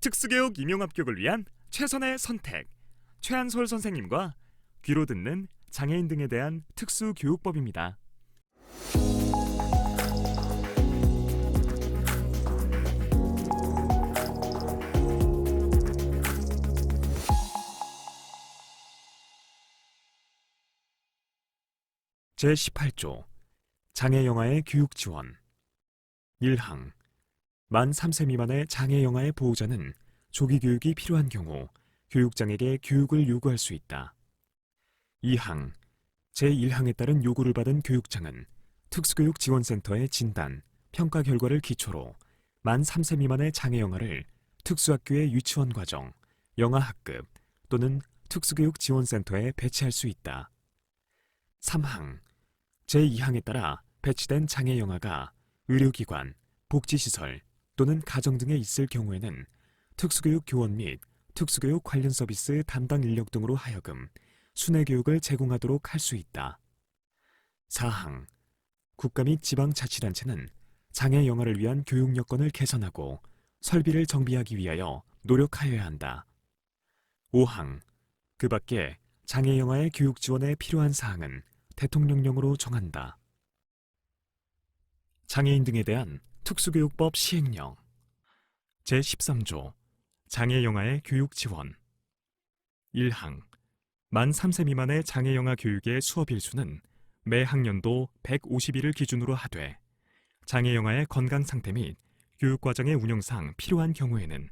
특수교육 임용합격을 위한 최선의 선택. 최한솔 선생님과 귀로 듣는 장애인 등에 대한 특수교육법입니다. 제18조 장애영아의 교육지원 1항 만 3세 미만의 장애영아의 보호자는 조기 교육이 필요한 경우 교육장에게 교육을 요구할 수 있다. 2항 제1항에 따른 요구를 받은 교육장은 특수교육지원센터의 진단, 평가 결과를 기초로 만 3세 미만의 장애영아를 특수학교의 유치원 과정, 영아학급 또는 특수교육지원센터에 배치할 수 있다. 3항 제2항에 따라 배치된 장애영아가 의료기관, 복지시설 또는 가정 등에 있을 경우에는 특수교육 교원 및 특수교육 관련 서비스 담당 인력 등으로 하여금 순회교육을 제공하도록 할 수 있다. 4항 국가 및 지방자치단체는 장애영아를 위한 교육 여건을 개선하고 설비를 정비하기 위하여 노력하여야 한다. 5항 그 밖에 장애영아의 교육 지원에 필요한 사항은 대통령령으로 정한다. 장애인 등에 대한 특수교육법 시행령 제13조 장애영아의 교육 지원 1항 만 3세 미만의 장애영아 교육의 수업일수는 매 학년도 150일을 기준으로 하되 장애영아의 건강 상태 및 교육과정의 운영상 필요한 경우에는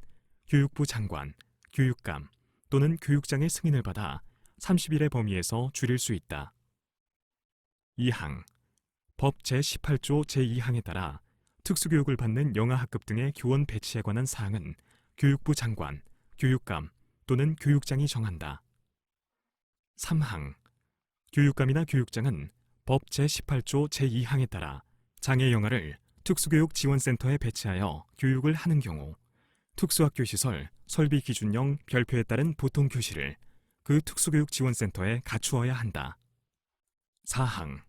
교육부 장관, 교육감 또는 교육장의 승인을 받아 30일의 범위에서 줄일 수 있다. 2항 법 제18조 제2항에 따라 특수교육을 받는 영아학급 등의 교원 배치에 관한 사항은 교육부 장관, 교육감 또는 교육장이 정한다. 3항 교육감이나 교육장은 법 제18조 제2항에 따라 장애영아를 특수교육지원센터에 배치하여 교육을 하는 경우 특수학교 시설, 설비 기준령 별표에 따른 보통교실을 그 특수교육지원센터에 갖추어야 한다. 4항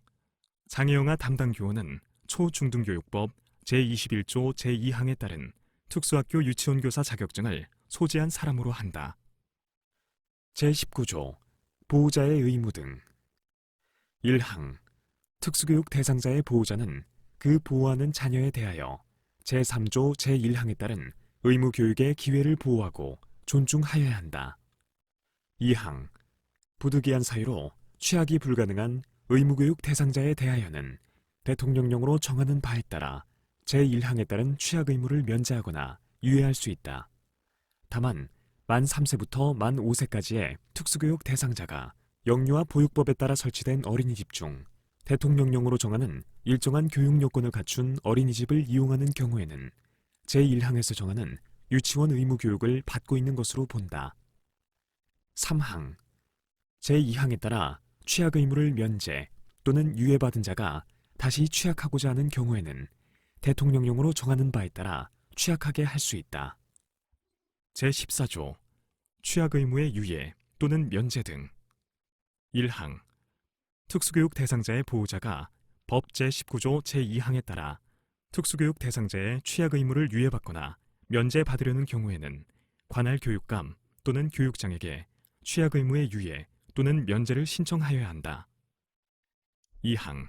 장애영아 담당 교원은 초중등교육법 제21조 제2항에 따른 특수학교 유치원교사 자격증을 소지한 사람으로 한다. 제19조 보호자의 의무 등 1항 특수교육 대상자의 보호자는 그 보호하는 자녀에 대하여 제3조 제1항에 따른 의무교육의 기회를 보호하고 존중하여야 한다. 2항 부득이한 사유로 취학이 불가능한 의무교육 대상자에 대하여는 대통령령으로 정하는 바에 따라 제1항에 따른 취학 의무를 면제하거나 유예할 수 있다. 다만 만 3세부터 만 5세까지의 특수교육 대상자가 영유아 보육법에 따라 설치된 어린이집 중 대통령령으로 정하는 일정한 교육 요건을 갖춘 어린이집을 이용하는 경우에는 제1항에서 정하는 유치원 의무 교육을 받고 있는 것으로 본다. 3항 제2항에 따라 취학 의무를 면제 또는 유예받은 자가 다시 취학하고자 하는 경우에는 대통령령으로 정하는 바에 따라 취학하게 할 수 있다. 제14조 취학 의무의 유예 또는 면제 등 1항 특수교육 대상자의 보호자가 법 제19조 제2항에 따라 특수교육 대상자의 취학 의무를 유예받거나 면제받으려는 경우에는 관할 교육감 또는 교육장에게 취학 의무의 유예 또는 면제를 신청하여야 한다. 2항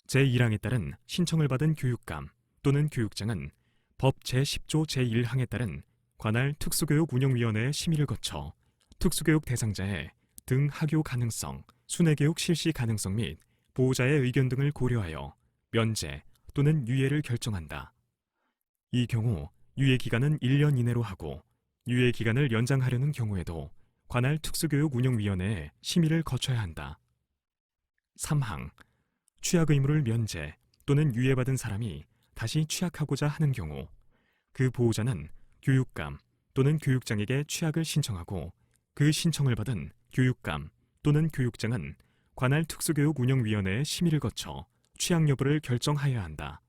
제1항에 따른 신청을 받은 교육감 또는 교육장은 법 제10조 제1항에 따른 관할 특수교육운영위원회의 심의를 거쳐 특수교육 대상자의 등하교 가능성, 순회교육 실시 가능성 및 보호자의 의견 등을 고려하여 면제 또는 유예를 결정한다. 이 경우 유예기간은 1년 이내로 하고 유예기간을 연장하려는 경우에도 관할 특수교육운영위원회의 심의를 거쳐야 한다. 3항 취학 의무를 면제 또는 유예받은 사람이 다시 취학하고자 하는 경우 그 보호자는 교육감 또는 교육장에게 취학을 신청하고 그 신청을 받은 교육감 또는 교육장은 관할 특수교육운영위원회의 심의를 거쳐 취학 여부를 결정하여야 한다.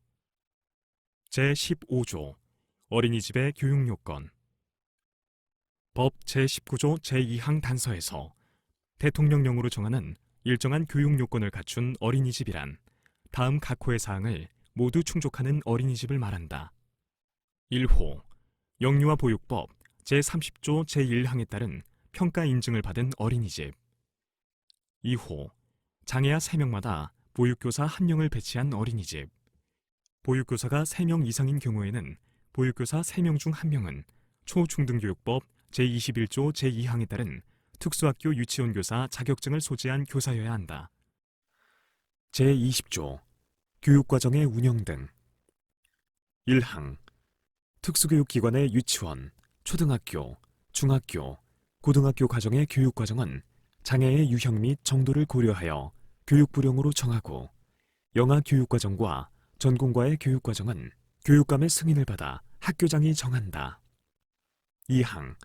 제15조 어린이집의 교육요건 법 제19조 제2항 단서에서 대통령령으로 정하는 일정한 교육 요건을 갖춘 어린이집이란 다음 각호의 사항을 모두 충족하는 어린이집을 말한다. 1호 영유아 보육법 제30조 제1항에 따른 평가 인증을 받은 어린이집. 2호. 장애아 3명마다 보육교사 1명을 배치한 어린이집. 보육교사가 3명 이상인 경우에는 보육교사 3명 중 1명은 초중등교육법 제21조 제2항에 따른 특수학교 유치원 교사 자격증을 소지한 교사여야 한다. 제20조 교육과정의 운영 등. 1항. 특수교육기관의 유치원, 초등학교, 중학교, 고등학교 과정의 교육과정은 장애의 유형 및 정도를 고려하여 교육부령으로 정하고, 영아교육과정과 전공과의 교육과정은 교육감의 승인을 받아 학교장이 정한다. 2항.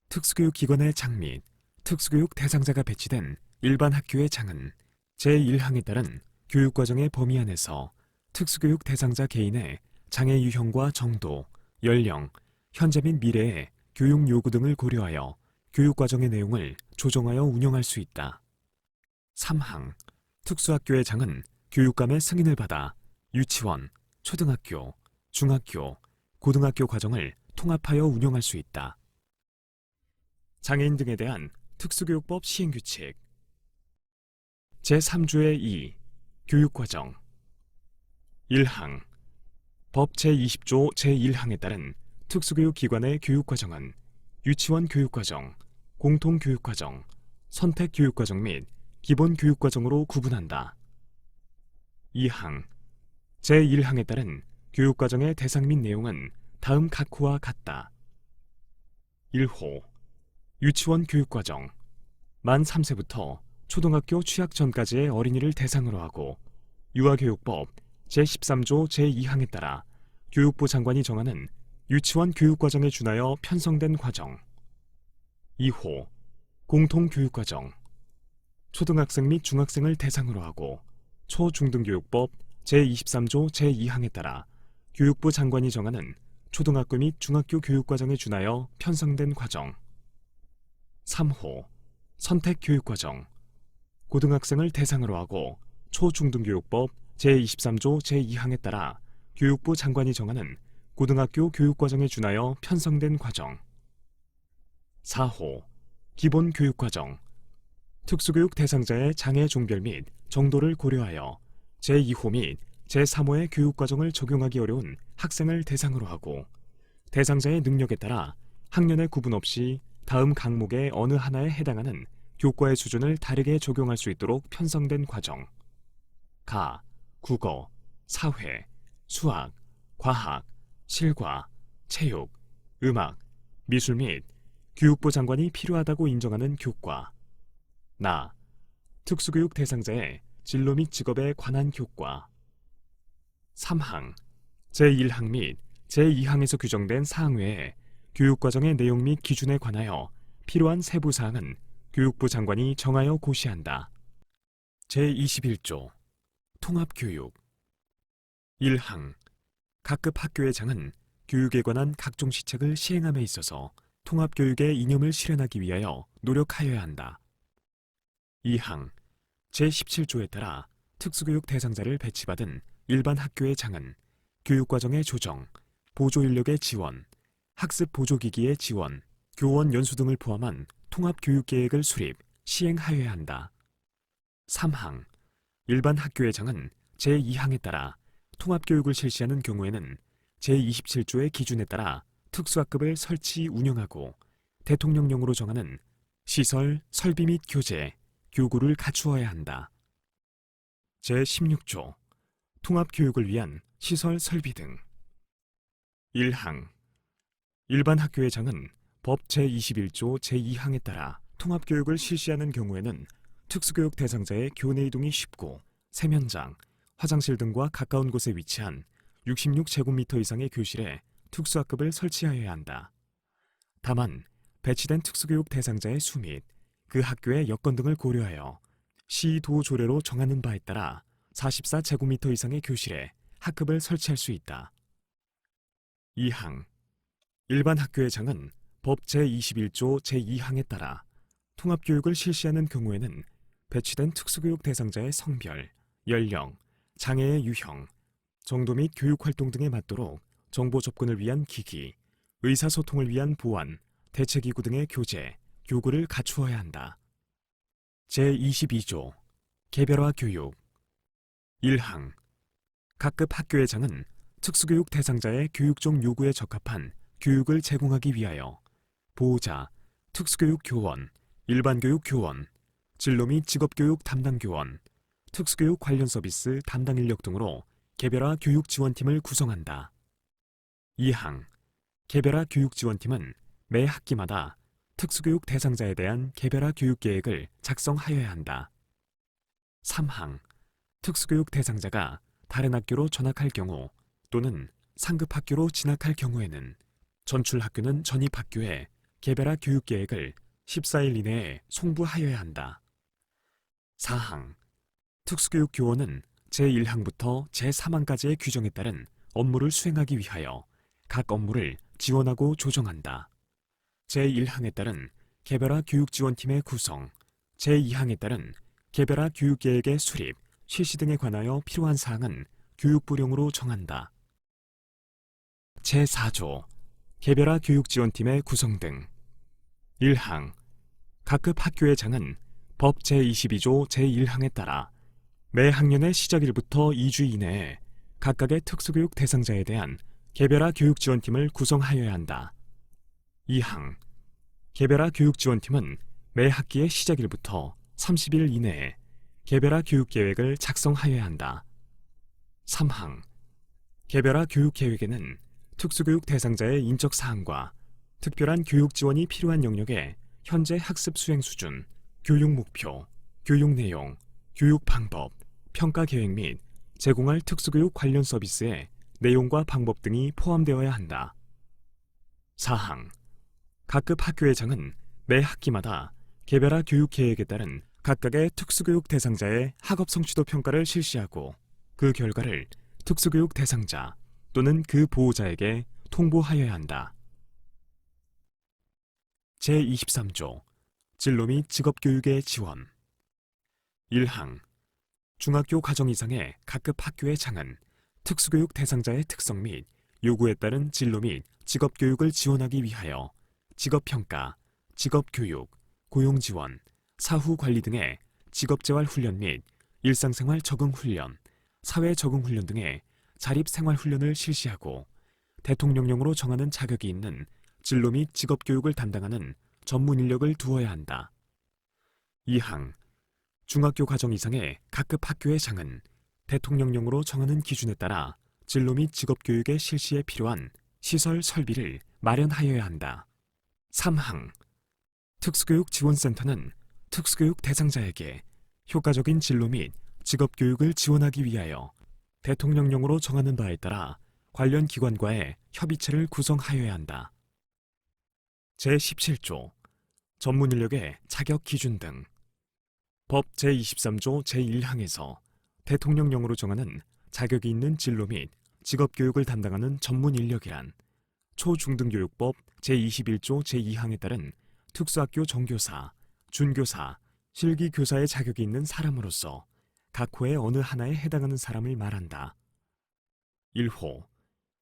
특수교육기관의 장 및 특수교육 대상자가 배치된 일반 학교의 장은 제1항에 따른 교육과정의 범위 안에서 특수교육 대상자 개인의 장애 유형과 정도, 연령, 현재 및 미래의 교육 요구 등을 고려하여 교육과정의 내용을 조정하여 운영할 수 있다. 3항. 특수학교의 장은 교육감의 승인을 받아 유치원, 초등학교, 중학교, 고등학교 과정을 통합하여 운영할 수 있다. 장애인 등에 대한 특수교육법 시행규칙. 제3조의 2. 교육과정. 1항. 법 제20조 제1항에 따른 특수교육기관의 교육과정은 유치원 교육과정, 공통교육과정, 선택교육과정 및 기본교육과정으로 구분한다. 2항. 제1항에 따른 교육과정의 대상 및 내용은 다음 각호와 같다. 1호. 유치원 교육과정. 만 3세부터 초등학교 취학 전까지의 어린이를 대상으로 하고 유아교육법 제13조 제2항에 따라 교육부 장관이 정하는 유치원 교육과정에 준하여 편성된 과정. 2호. 공통교육과정. 초등학생 및 중학생을 대상으로 하고 초중등교육법 제23조 제2항에 따라 교육부 장관이 정하는 초등학교 및 중학교 교육과정에 준하여 편성된 과정. 3호. 선택교육과정. 고등학생을 대상으로 하고 초중등교육법 제23조 제2항에 따라 교육부 장관이 정하는 고등학교 교육과정에 준하여 편성된 과정. 4호. 기본교육과정. 특수교육 대상자의 장애 종별 및 정도를 고려하여 제2호 및 제3호의 교육과정을 적용하기 어려운 학생을 대상으로 하고 대상자의 능력에 따라 학년의 구분 없이 다음 강목의 어느 하나에 해당하는 교과의 수준을 다르게 적용할 수 있도록 편성된 과정. 가, 국어, 사회, 수학, 과학, 실과, 체육, 음악, 미술 및 교육부 장관이 필요하다고 인정하는 교과. 나, 특수교육 대상자의 진로 및 직업에 관한 교과. 3항. 제1항 및 제2항에서 규정된 사항 외에 교육과정의 내용 및 기준에 관하여 필요한 세부 사항은 교육부 장관이 정하여 고시한다. 제21조 통합교육. 1항. 각급 학교의 장은 교육에 관한 각종 시책을 시행함에 있어서 통합교육의 이념을 실현하기 위하여 노력하여야 한다. 2항. 제17조에 따라 특수교육 대상자를 배치받은 일반 학교의 장은 교육과정의 조정, 보조인력의 지원, 학습 보조기기의 지원, 교원 연수 등을 포함한 통합교육계획을 수립, 시행하여야 한다. 3항. 일반 학교의 장은 제2항에 따라 통합교육을 실시하는 경우에는 제27조의 기준에 따라 특수학급을 설치, 운영하고 대통령령으로 정하는 시설, 설비 및 교재, 교구를 갖추어야 한다. 제16조 통합교육을 위한 시설, 설비 등. 1항. 일반 학교의 장은 법 제21조 제2항에 따라 통합교육을 실시하는 경우에는 특수교육 대상자의 교내 이동이 쉽고 세면장, 화장실 등과 가까운 곳에 위치한 66제곱미터 이상의 교실에 특수학급을 설치하여야 한다. 다만 배치된 특수교육 대상자의 수 및 그 학교의 여건 등을 고려하여 시, 도 조례로 정하는 바에 따라 44제곱미터 이상의 교실에 학급을 설치할 수 있다. 2항. 일반 학교의 장은 법 제21조 제2항에 따라 통합교육을 실시하는 경우에는 배치된 특수교육 대상자의 성별, 연령, 장애의 유형, 정도 및 교육활동 등에 맞도록 정보 접근을 위한 기기, 의사소통을 위한 보안, 대체기구 등의 교재, 교구를 갖추어야 한다. 제22조 개별화 교육 1항 각급 학교회장은 특수교육 대상자의 교육적 요구에 적합한 교육을 제공하기 위하여 보호자, 특수교육 교원, 일반교육 교원, 진로 및 직업교육 담당 교원, 특수교육 관련 서비스 담당 인력 등으로 개별화 교육 지원팀을 구성한다. 2항 개별화 교육 지원팀은 매 학기마다 특수교육 대상자에 대한 개별화 교육 계획을 작성하여야 한다. 3항 특수교육 대상자가 다른 학교로 전학할 경우 또는 상급 학교로 진학할 경우에는 전출 학교는 전입 학교에 개별화 교육 계획을 14일 이내에 송부하여야 한다. 4항 특수교육 교원은 제1항부터 제3항까지의 규정에 따른 업무를 수행하기 위하여 각 업무를 지원하고 조정한다. 제1항에 따른 개별화 교육 지원팀의 구성, 제2항에 따른 개별화 교육 계획의 수립, 실시 등에 관하여 필요한 사항은 교육부령으로 정한다. 제4조 개별화 교육 지원팀의 구성 등 1항 각급 학교회장은 법 제22조 제1항에 따라 매 학년의 시작일부터 2주 이내에 각각의 특수교육 대상자에 대한 개별화 교육 지원팀을 구성하여야 한다. 2항 개별화 교육 지원팀은 매 학기의 시작일부터 30일 이내에 개별화 교육 계획을 작성하여야 한다. 3항 개별화 교육 계획에는 특수교육 대상자의 인적 사항과 특별한 교육 지원이 필요한 영역의 현재 학습 수행 수준, 교육 목표, 교육 내용, 교육 방법, 평가 계획 및 제공할 특수교육 관련 서비스의 내용과 방법 등이 포함되어야 한다. 4항 각급 학교회장은 매 학기마다 개별화 교육 계획에 따른 각각의 특수교육 대상자의 학업 성취도 평가를 실시하고 그 결과를 특수교육 대상자 또는 그 보호자에게 통보하여야 한다. 제23조 진로 및 직업교육의 지원 1항 중학교 과정 이상의 각급 학교회장은 특수교육 대상자의 특성 및 요구에 따른 진로 및 직업교육을 지원하기 위하여 직업평가, 직업교육, 고용지원, 사후관리 등의 직업재활훈련 및 일상생활 적응훈련, 사회적응훈련 등의 자립생활훈련을 실시하고 대통령령으로 정하는 자격이 있는 진로 및 직업교육을 담당하는 전문 인력을 두어야 한다. 2항 중학교 과정 이상의 각급 학교회장은 대통령령으로 정하는 기준에 따라 진로 및 직업교육의 실시에 필요한 시설 설비를 마련하여야 한다. 3항 특수교육 지원센터는 특수교육 대상자에게 효과적인 진로 및 직업교육을 지원하기 위하여 대통령령으로 정하는 바에 따라 관련 기관과의 협의체를 구성하여야 한다. 제17조 전문 인력의 자격 기준 등 법 제23조 제1항에서 대통령령으로 정하는 자격이 있는 진로 및 직업교육을 담당하는 전문 인력이란 초중등교육법 제21조 제2항에 따른 특수학교 정교사, 준교사, 실기교사의 자격이 있는 사람으로서 각 호의 어느 하나에 해당하는 사람을 말한다. 1호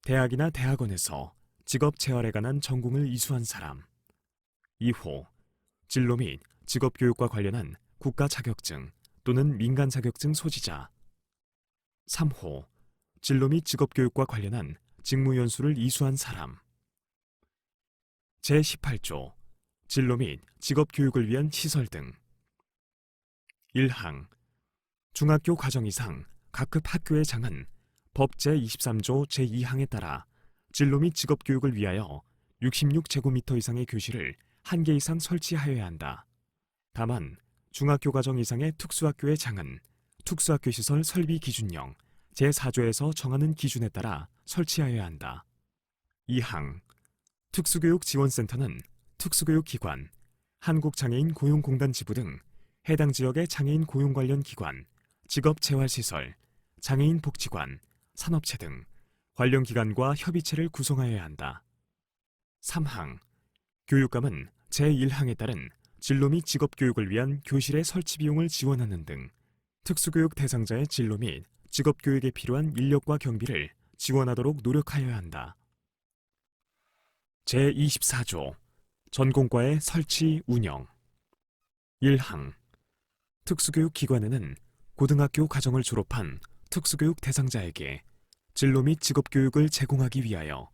대학이나 대학원에서 직업재활에 관한 전공을 이수한 사람 2호 진로 및 직업교육과 관련한 국가 자격증 또는 민간 자격증 소지자 3호 진로 및 직업교육과 관련한 직무연수를 이수한 사람 제18조 진로 및 직업교육을 위한 시설 등 1항 중학교 과정 이상 각급 학교회장은 법 제23조 제2항에 따라 진로 및 직업교육을 위하여 66제곱미터 이상의 교실을 1개 이상 설치하여야 한다. 다만 중학교 과정 이상의 특수학교의 장은 특수학교 시설 설비 기준령 제4조에서 정하는 기준에 따라 설치하여야 한다. 2항 특수교육 지원센터는 특수교육기관, 한국장애인 고용공단 지부 등 해당 지역의 장애인 고용 관련 기관, 직업재활시설, 장애인 복지관, 산업체 등 관련 기관과 협의체를 구성하여야 한다. 3항 교육감은 제1항에 따른 진로 및 직업교육을 위한 교실의 설치 비용을 지원하는 등 특수교육 대상자의 진로 및 직업교육에 필요한 인력과 경비를 지원하도록 노력하여야 한다. 제24조 전공과의 설치, 운영. 1항. 특수교육 기관에는 고등학교 과정을 졸업한 특수교육 대상자에게 진로 및 직업교육을 제공하기 위하여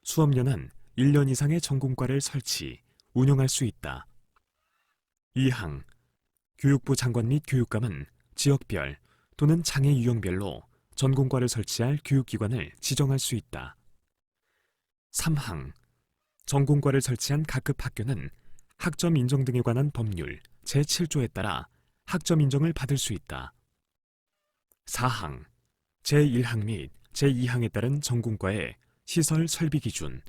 수업연한 1년 이상의 전공과를 설치, 운영할 수 있다. 2항. 교육부 장관 및 교육감은 지역별 또는 장애 유형별로 전공과를 설치할 교육기관을 지정할 수 있다. 3항. 전공과를 설치한 각급 학교는 학점 인정 등에 관한 법률 제7조에 따라 학점 인정을 받을 수 있다. 4항. 제1항 및 제2항에 따른 전공과의 시설 설비 기준,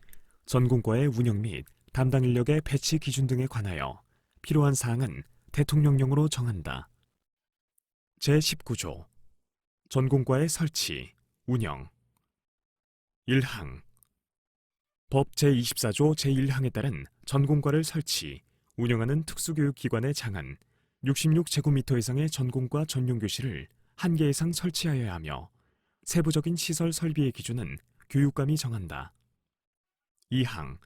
전공과의 운영 및 담당 인력의 배치 기준 등에 관하여 필요한 사항은 대통령령으로 정한다. 제19조. 전공과의 설치, 운영. 1항. 법 제24조 제1항에 따른 전공과를 설치, 운영하는 특수교육기관의 장은 66제곱미터 이상의 전공과 전용교실을 1개 이상 설치하여야 하며 세부적인 시설 설비의 기준은 교육감이 정한다. 2항.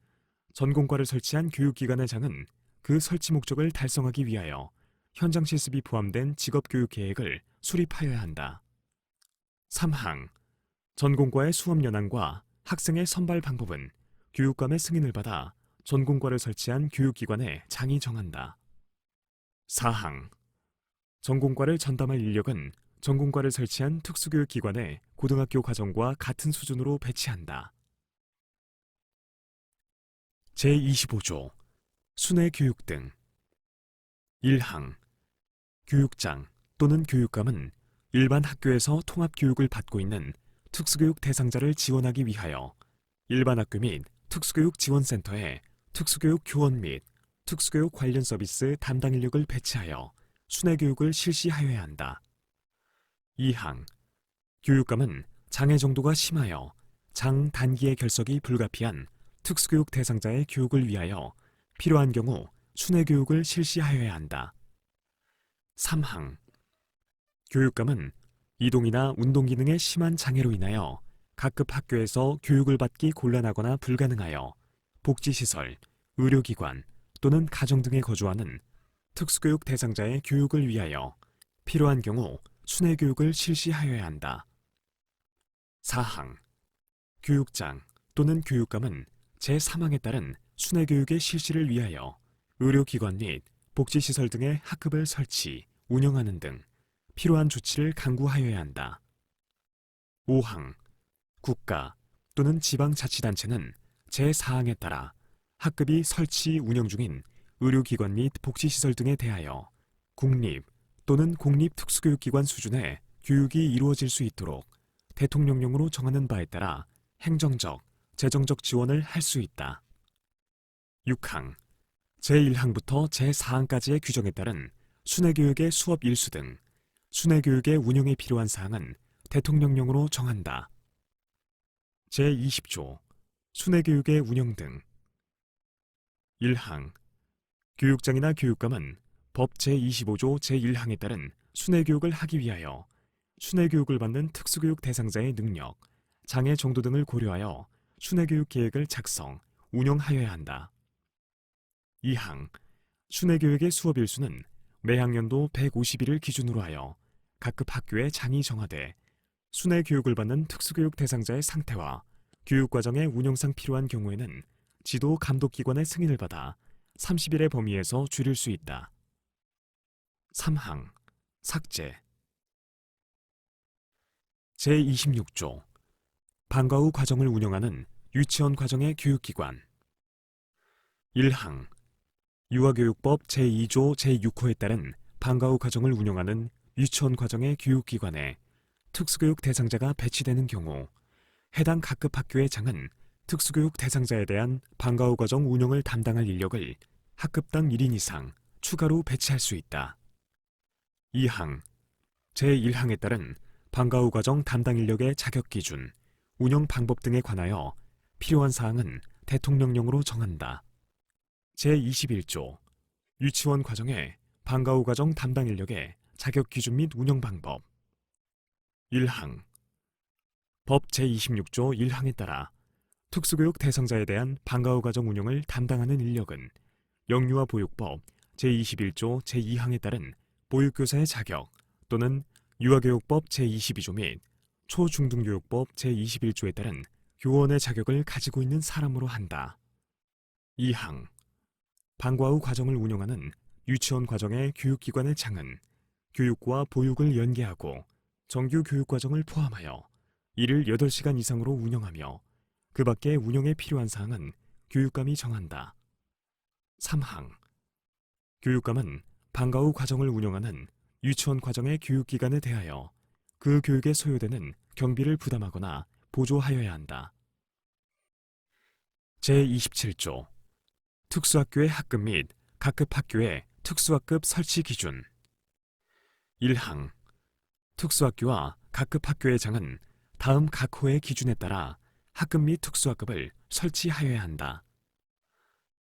전공과를 설치한 교육기관의 장은 그 설치 목적을 달성하기 위하여 현장 실습이 포함된 직업교육 계획을 수립하여야 한다. 3항. 전공과의 수업 연한과 학생의 선발 방법은 교육감의 승인을 받아 전공과를 설치한 교육기관의 장이 정한다. 4항. 전공과를 전담할 인력은 전공과를 설치한 특수교육기관의 고등학교 과정과 같은 수준으로 배치한다. 제25조. 순회교육 등. 1항. 교육장 또는 교육감은 일반 학교에서 통합교육을 받고 있는 특수교육 대상자를 지원하기 위하여 일반 학교 및 특수교육 지원센터에 특수교육 교원 및 특수교육 관련 서비스 담당 인력을 배치하여 순회교육을 실시하여야 한다. 2항. 교육감은 장애 정도가 심하여 장 단기의 결석이 불가피한 특수교육 대상자의 교육을 위하여 필요한 경우 순회교육을 실시하여야 한다. 3항. 교육감은 이동이나 운동 기능의 심한 장애로 인하여 각급 학교에서 교육을 받기 곤란하거나 불가능하여 복지시설, 의료기관 또는 가정 등에 거주하는 특수교육 대상자의 교육을 위하여 필요한 경우 순회교육을 실시하여야 한다. 4항. 교육장 또는 교육감은 제3항에 따른 순회교육의 실시를 위하여 의료기관 및 복지시설 등의 학급을 설치, 운영하는 등 필요한 조치를 강구하여야 한다. 5항. 국가 또는 지방자치단체는 제4항에 따라 학급이 설치, 운영 중인 의료기관 및 복지시설 등에 대하여 국립 또는 공립특수교육기관 수준의 교육이 이루어질 수 있도록 대통령령으로 정하는 바에 따라 행정적, 재정적 지원을 할 수 있다. 6항. 제1항부터 제4항까지의 규정에 따른 순회교육의 수업 일수 등 순회교육의 운영에 필요한 사항은 대통령령으로 정한다. 제20조. 순회교육의 운영 등. 1항. 교육장이나 교육감은 법 제25조 제1항에 따른 순회교육을 하기 위하여 순회교육을 받는 특수교육 대상자의 능력, 장애 정도 등을 고려하여 순회교육 계획을 작성, 운영하여야 한다. 2항. 순회교육의 수업 일수는 매 학년도 150일을 기준으로 하여 각급 학교의 장이 정하되 순회교육을 받는 특수교육 대상자의 상태와 교육과정의 운영상 필요한 경우에는 지도 감독기관의 승인을 받아 30일의 범위에서 줄일 수 있다. 3항. 삭제. 제26조. 방과 후 과정을 운영하는 유치원 과정의 교육기관. 1항. 유아교육법 제2조 제6호에 따른 방과 후 과정을 운영하는 유치원 과정의 교육기관에 특수교육 대상자가 배치되는 경우 해당 각급 학교의 장은 특수교육 대상자에 대한 방과 후 과정 운영을 담당할 인력을 학급당 1인 이상 추가로 배치할 수 있다. 2항. 제1항에 따른 방과 후 과정 담당 인력의 자격 기준, 운영 방법 등에 관하여 필요한 사항은 대통령령으로 정한다. 제21조. 유치원 과정의 방과 후 과정 담당 인력의 자격 기준 및 운영 방법. 1항. 법 제26조 1항에 따라 특수교육 대상자에 대한 방과 후 과정 운영을 담당하는 인력은 영유아 보육법 제21조 제2항에 따른 보육교사의 자격 또는 유아교육법 제22조 및 초중등교육법 제21조에 따른 교원의 자격을 가지고 있는 사람으로 한다. 2항 방과 후 과정을 운영하는 유치원 과정의 교육기관의 장은 교육과 보육을 연계하고 정규 교육과정을 포함하여 이를 8시간 이상으로 운영하며 그 밖에 운영에 필요한 사항은 교육감이 정한다. 3항 교육감은 방과 후 과정을 운영하는 유치원 과정의 교육기관에 대하여 그 교육에 소요되는 경비를 부담하거나 보조하여야 한다. 제27조 특수학교의 학급 및 각급 학교의 특수학급 설치 기준 1항 특수학교와 각급 학교의 장은 다음 각 호의 기준에 따라 학급 및 특수학급을 설치하여야 한다.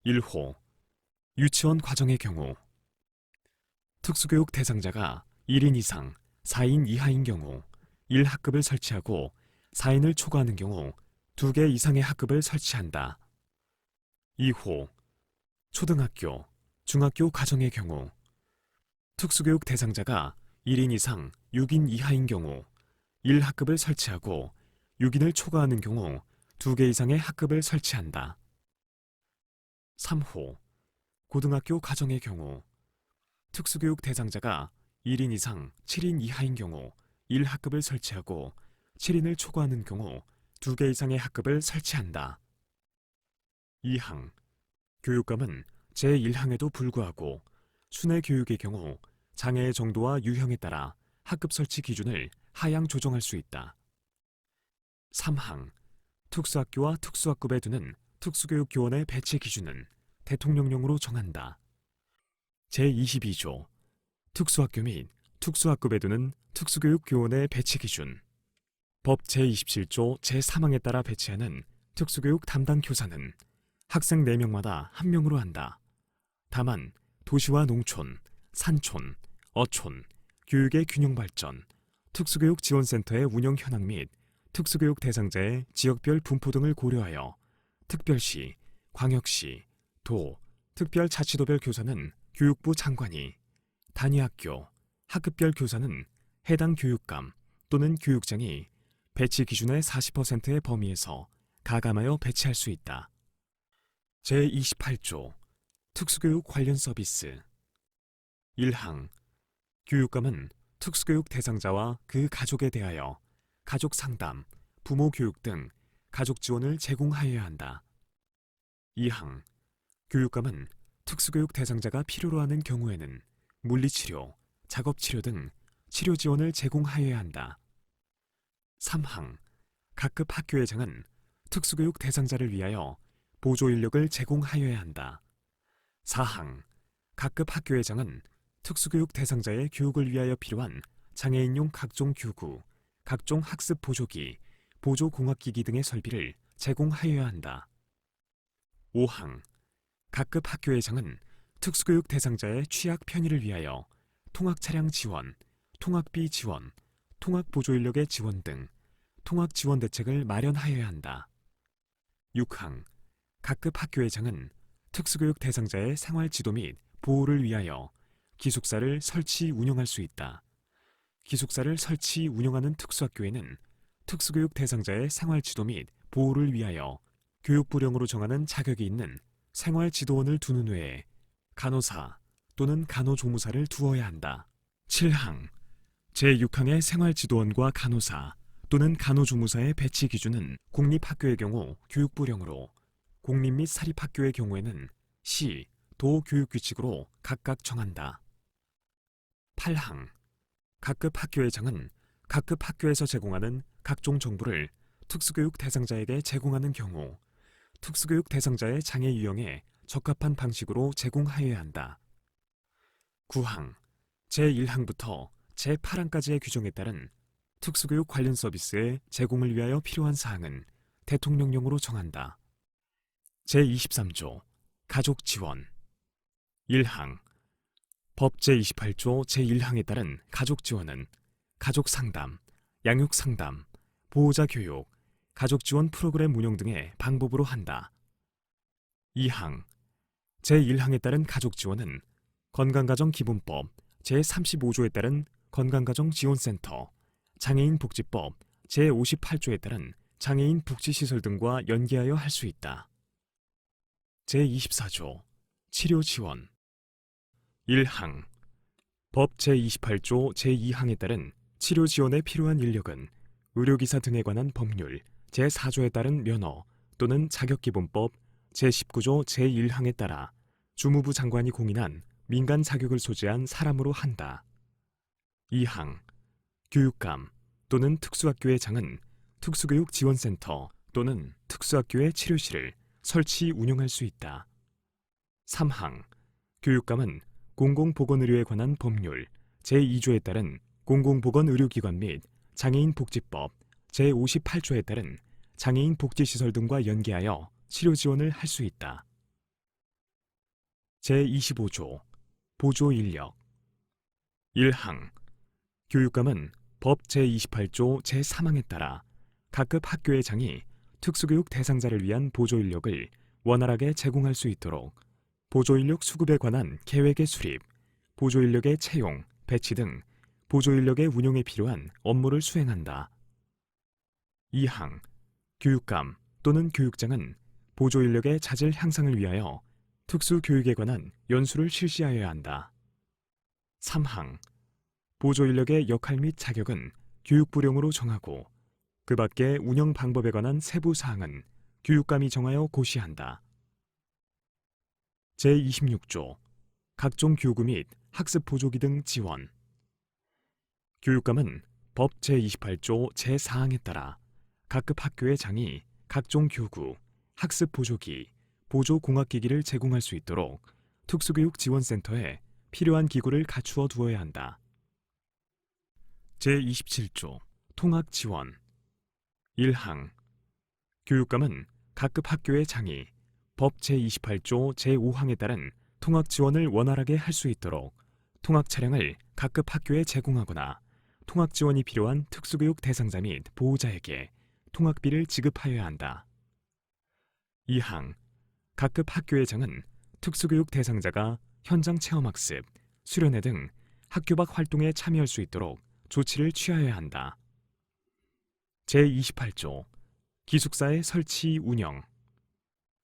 1호 유치원 과정의 경우 특수교육 대상자가 1인 이상 4인 이하인 경우 1학급을 설치하고 4인을 초과하는 경우 2개 이상의 학급을 설치한다. 2호 초등학교, 중학교 과정의 경우 특수교육 대상자가 1인 이상 6인 이하인 경우 1학급을 설치하고 6인을 초과하는 경우 2개 이상의 학급을 설치한다. 3호 고등학교 과정의 경우 특수교육 대상자가 1인 이상 7인 이하인 경우 1학급을 설치하고 7인을 초과하는 경우 2개 이상의 학급을 설치한다. 2항 교육감은 제1항에도 불구하고 순회 교육의 경우 장애의 정도와 유형에 따라 학급 설치 기준을 하향 조정할 수 있다. 3항 특수학교와 특수학급에 두는 특수교육 교원의 배치 기준은 대통령령으로 정한다. 제22조 특수학교 및 특수학급에 두는 특수교육 교원의 배치 기준 법 제27조 제3항에 따라 배치하는 특수교육 담당 교사는 학생 4명마다 1명으로 한다. 다만 도시와 농촌, 산촌, 어촌, 교육의 균형 발전, 특수교육 지원센터의 운영 현황 및 특수교육 대상자의 지역별 분포 등을 고려하여 특별시, 광역시, 도, 특별자치도별 교사는 교육부 장관이, 단위학교, 학급별 교사는 해당 교육감 또는 교육장이 배치 기준의 40%의 범위에서 가감하여 배치할 수 있다. 제28조 특수교육 관련 서비스 1항 교육감은 특수교육 대상자와 그 가족에 대하여 가족 상담, 부모 교육 등 가족 지원을 제공하여야 한다. 2항 교육감은 특수교육 대상자가 필요로 하는 경우에는 물리치료, 작업치료 등 치료 지원을 제공하여야 한다. 3항 각급 학교회장은 특수교육 대상자를 위하여 보조 인력을 제공하여야 한다. 4항 각급 학교회장은 특수교육 대상자의 교육을 위하여 필요한 장애인용 각종 교구, 각종 학습 보조기, 보조공학기기 등의 설비를 제공하여야 한다. 5항 각급 학교회장은 특수교육 대상자의 취약 편의를 위하여 통학차량 지원, 통학비 지원, 통학보조인력의 지원 등 통학지원 대책을 마련하여야 한다. 6항 각급 학교회장은 특수교육 대상자의 생활지도 및 보호를 위하여 기숙사를 설치 운영할 수 있다. 기숙사를 설치 운영하는 특수학교에는 특수교육 대상자의 생활지도 및 보호를 위하여 교육부령으로 정하는 자격이 있는 생활지도원을 두는 외에 간호사 또는 간호조무사를 두어야 한다. 7항 제6항의 생활지도원과 간호사 또는 간호조무사의 배치 기준은 공립학교의 경우 교육부령으로 공립 및 사립학교의 경우에는 시, 도 교육규칙으로 각각 정한다. 8항 각급 학교회장은 각급 학교에서 제공하는 각종 정보를 특수교육 대상자에게 제공하는 경우 특수교육 대상자의 장애 유형에 적합한 방식으로 제공하여야 한다. 9항 제1항부터 제8항까지의 규정에 따른 특수교육 관련 서비스의 제공을 위하여 필요한 사항은 대통령령으로 정한다. 제23조 가족 지원 1항 법 제28조 제1항에 따른 가족 지원은 가족 상담, 양육 상담, 보호자 교육, 가족 지원 프로그램 운영 등의 방법으로 한다. 2항 제1항에 따른 가족지원은 건강가정기본법 제35조에 따른 건강가정지원센터, 장애인복지법 제58조에 따른 장애인 복지시설 등과 연계하여 할 수 있다. 제24조 치료지원 1항 법 제28조 제2항에 따른 치료지원에 필요한 인력은 의료기사 등에 관한 법률 제4조에 따른 면허 또는 자격기본법 제19조 제1항에 따라 주무부 장관이 공인한 민간 자격을 소지한 사람으로 한다. 2항 교육감 또는 특수학교의 장은 특수교육지원센터 또는 특수학교의 치료실을 설치 운영할 수 있다. 3항 교육감은 공공보건의료에 관한 법률 제2조에 따른 공공보건의료기관 및 장애인복지법 제58조에 따른 장애인복지시설 등과 연계하여 치료지원을 할 수 있다. 제25조 보조인력 1항 교육감은 법 제28조 제3항에 따라 각급 학교의 장이 특수교육 대상자를 위한 보조인력을 원활하게 제공할 수 있도록 보조인력 수급에 관한 계획의 수립, 보조인력의 채용, 배치 등 보조인력의 운용에 필요한 업무를 수행한다. 2항 교육감 또는 교육장은 보조인력의 자질 향상을 위하여 특수교육에 관한 연수를 실시하여야 한다. 3항 보조인력의 역할 및 자격은 교육부령으로 정하고 그 밖의 운영 방법에 관한 세부 사항은 교육감이 정하여 고시한다. 제26조 각종 교구 및 학습 보조기 등 지원 교육감은 법 제28조 제4항에 따라 각급 학교의 장이 각종 교구, 학습 보조기, 보조공학기기를 제공할 수 있도록 특수교육지원센터에 필요한 기구를 갖추어 두어야 한다. 제27조 통학지원 1항 교육감은 각급 학교의 장이 법 제28조 제5항에 따른 통학지원을 원활하게 할 수 있도록 통학차량을 각급 학교에 제공하거나 통학지원이 필요한 특수교육 대상자 및 보호자에게 통학비를 지급하여야 한다. 2항 각급 학교의 장은 특수교육 대상자가 현장 체험학습, 수련회 등 학교 밖 활동에 참여할 수 있도록 조치를 취하여야 한다. 제28조 기숙사의 설치 운영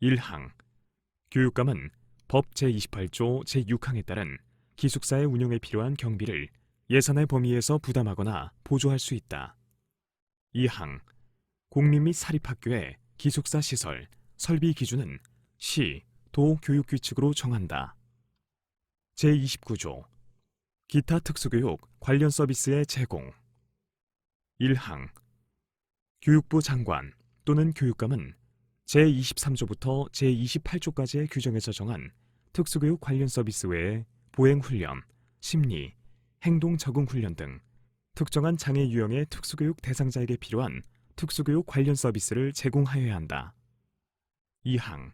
1항 교육감은 법 제28조 제6항에 따른 기숙사의 운영에 필요한 경비를 예산의 범위에서 부담하거나 보조할 수 있다. 2항 공립 및 사립학교의 기숙사 시설, 설비 기준은 시, 도 교육규칙으로 정한다. 제29조 기타 특수교육 관련 서비스의 제공 1항 교육부 장관 또는 교육감은 제23조부터 제28조까지의 규정에서 정한 특수교육 관련 서비스 외에 보행훈련, 심리, 행동 적응 훈련 등 특정한 장애 유형의 특수교육 대상자에게 필요한 특수교육 관련 서비스를 제공하여야 한다. 2항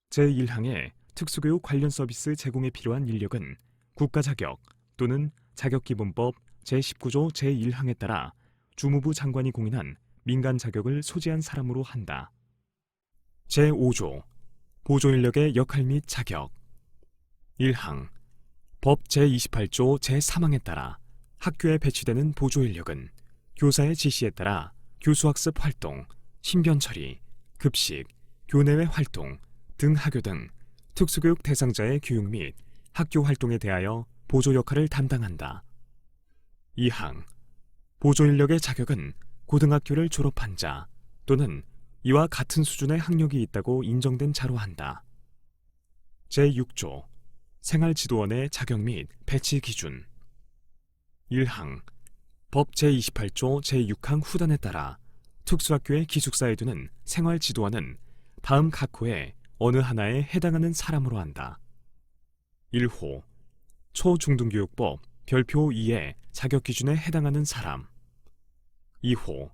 제1항의 특수교육 관련 서비스 제공에 필요한 인력은 국가자격 또는 자격기본법 제19조 제1항에 따라 주무부 장관이 공인한 민간 자격을 소지한 사람으로 한다. 제5조 보조인력의 역할 및 자격 1항 법 제28조 제3항에 따라 학교에 배치되는 보조인력은 교사의 지시에 따라 교수학습 활동, 신변 처리, 급식, 교내외 활동, 등하교 등 특수교육 대상자의 교육 및 학교 활동에 대하여 보조 역할을 담당한다. 2항 보조인력의 자격은 고등학교를 졸업한 자 또는 이와 같은 수준의 학력이 있다고 인정된 자로 한다. 제6조 생활지도원의 자격 및 배치 기준 1항 법 제28조 제6항 후단에 따라 특수학교의 기숙사에 두는 생활지도원은 다음 각 호의 어느 하나에 해당하는 사람으로 한다. 1호 초중등교육법 별표 2의 자격 기준에 해당하는 사람 2호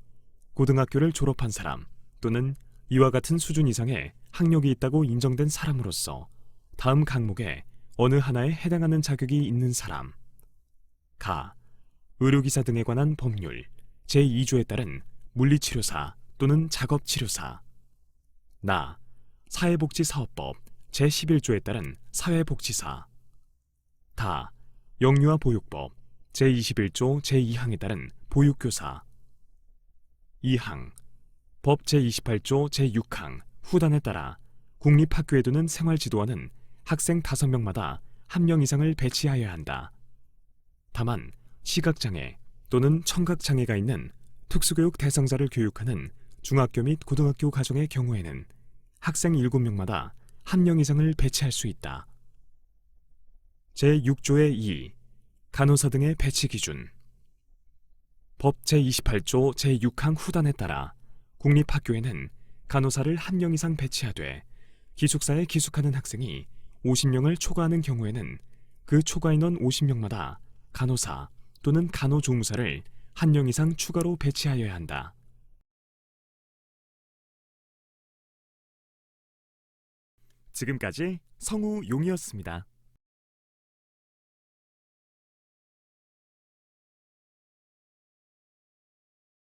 고등학교를 졸업한 사람 또는 이와 같은 수준 이상의 학력이 있다고 인정된 사람으로서 다음 항목에 어느 하나에 해당하는 자격이 있는 사람 가 의료기사 등에 관한 법률 제2조에 따른 물리치료사 또는 작업치료사 나 사회복지사업법 제11조에 따른 사회복지사. 다. 영유아 보육법 제21조 제2항에 따른 보육교사. 2항. 법 제28조 제6항 후단에 따라 국립학교에 두는 생활지도원은 학생 5명마다 1명 이상을 배치하여야 한다. 다만 시각장애 또는 청각장애가 있는 특수교육 대상자를 교육하는 중학교 및 고등학교 가정의 경우에는 학생 7명마다 1명 이상을 배치할 수 있다. 제6조의 2. 간호사 등의 배치 기준. 법 제28조 제6항 후단에 따라 국립학교에는 간호사를 1명 이상 배치하되 기숙사에 기숙하는 학생이 50명을 초과하는 경우에는 그 초과 인원 50명마다 간호사 또는 간호조무사를 1명 이상 추가로 배치하여야 한다. 지금까지 성우용이었습니다.